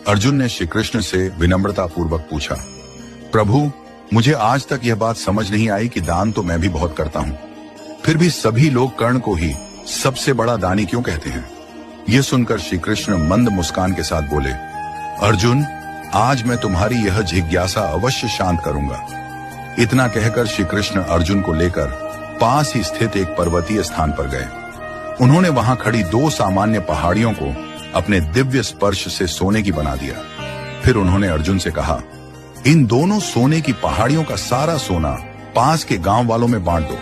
अर्जुन ने श्री कृष्ण से विनम्रता पूर्वक पूछा, प्रभु, मुझे आज तक यह बात समझ नहीं आई कि दान तो मैं भी बहुत करता हूँ, फिर भी सभी लोग कर्ण को ही सबसे बड़ा दानी क्यों कहते हैं। यह सुनकर श्री कृष्ण मंद मुस्कान के साथ बोले, अर्जुन, आज मैं तुम्हारी यह जिज्ञासा अवश्य शांत करूंगा। इतना कहकर श्री कृष्ण अर्जुन को लेकर पास ही स्थित एक पर्वतीय स्थान पर गए। उन्होंने वहां खड़ी 2 सामान्य पहाड़ियों को अपने दिव्य स्पर्श से सोने की बना दिया। फिर उन्होंने अर्जुन से कहा, इन दोनों सोने की पहाड़ियों का सारा सोना पास के गांव वालों में बांट दो।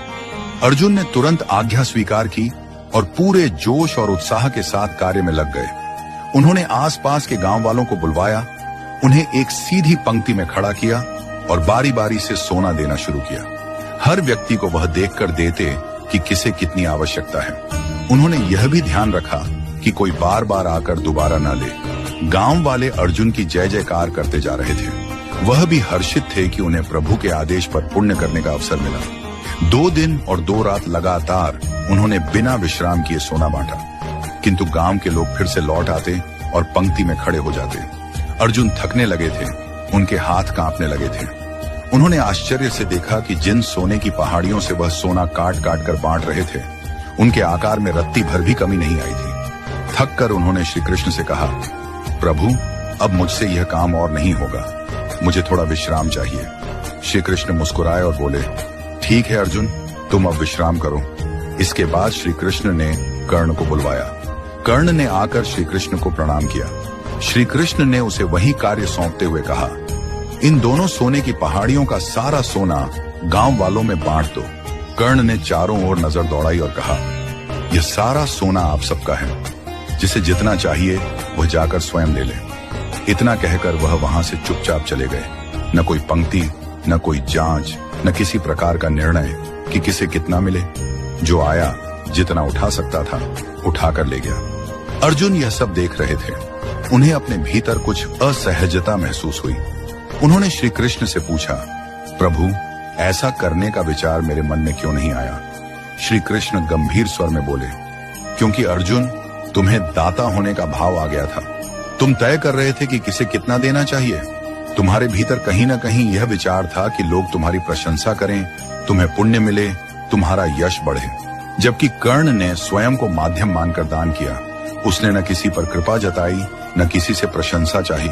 अर्जुन ने तुरंत आज्ञा स्वीकार की और पूरे जोश और उत्साह के साथ कार्य में लग गए। उन्होंने आसपास के गांव वालों को बुलवाया, उन्हें एक सीधी पंक्ति में खड़ा किया और बारी बारी से सोना देना शुरू किया। हर व्यक्ति को वह देखकर देते कि किसे कितनी आवश्यकता है। उन्होंने यह भी ध्यान रखा कि कोई बार बार आकर दोबारा न ले। गांव वाले अर्जुन की जय जयकार करते जा रहे थे। वह भी हर्षित थे कि उन्हें प्रभु के आदेश पर पुण्य करने का अवसर मिला। 2 दिन और 2 रात लगातार उन्होंने बिना विश्राम किए सोना बांटा, किंतु गांव के लोग फिर से लौट आते और पंक्ति में खड़े हो जाते। अर्जुन थकने लगे थे, उनके हाथ कांपने लगे थे। उन्होंने आश्चर्य से देखा कि जिन सोने की पहाड़ियों से वह सोना काट काट कर बांट रहे थे, उनके आकार में रत्ती भर भी कमी नहीं आई थी। थक कर उन्होंने श्री कृष्ण से कहा, प्रभु, अब मुझसे यह काम और नहीं होगा, मुझे थोड़ा विश्राम चाहिए। श्री कृष्ण मुस्कुराए और बोले, ठीक है अर्जुन, तुम अब विश्राम करो। इसके बाद श्री कृष्ण ने कर्ण को बुलवाया। कर्ण ने आकर श्री कृष्ण को प्रणाम किया। श्री कृष्ण ने उसे वही कार्य सौंपते हुए कहा, इन दोनों सोने की पहाड़ियों का सारा सोना गांव वालों में बांट दो। कर्ण ने चारों ओर नजर दौड़ाई और कहा, यह सारा सोना आप सबका है, जिसे जितना चाहिए वह जाकर स्वयं ले ले। इतना कहकर वह वहां से चुपचाप चले गए। न कोई पंक्ति, न कोई जांच, न किसी प्रकार का निर्णय कि किसे कितना मिले। जो आया जितना उठा सकता था उठाकर ले गया। अर्जुन यह सब देख रहे थे। उन्हें अपने भीतर कुछ असहजता महसूस हुई। उन्होंने श्री कृष्ण से पूछा, प्रभु, ऐसा करने का विचार मेरे मन में क्यों नहीं आया। श्री कृष्ण गंभीर स्वर में बोले, क्योंकि अर्जुन, तुम्हें दाता होने का भाव आ गया था। तुम तय कर रहे थे कि किसे कितना देना चाहिए। तुम्हारे भीतर कहीं न कहीं यह विचार था कि लोग तुम्हारी प्रशंसा करें, तुम्हें पुण्य मिले, तुम्हारा यश बढ़े। जबकि कर्ण ने स्वयं को माध्यम मानकर दान किया। उसने न किसी पर कृपा जताई, न किसी से प्रशंसा चाही।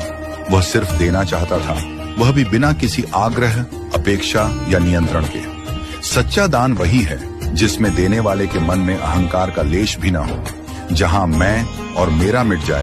वह सिर्फ देना चाहता था, वह भी बिना किसी आग्रह, अपेक्षा या नियंत्रण के। सच्चा दान वही है जिसमें देने वाले के मन में अहंकार का लेश भी न हो, जहां मैं और मेरा मिट जाए।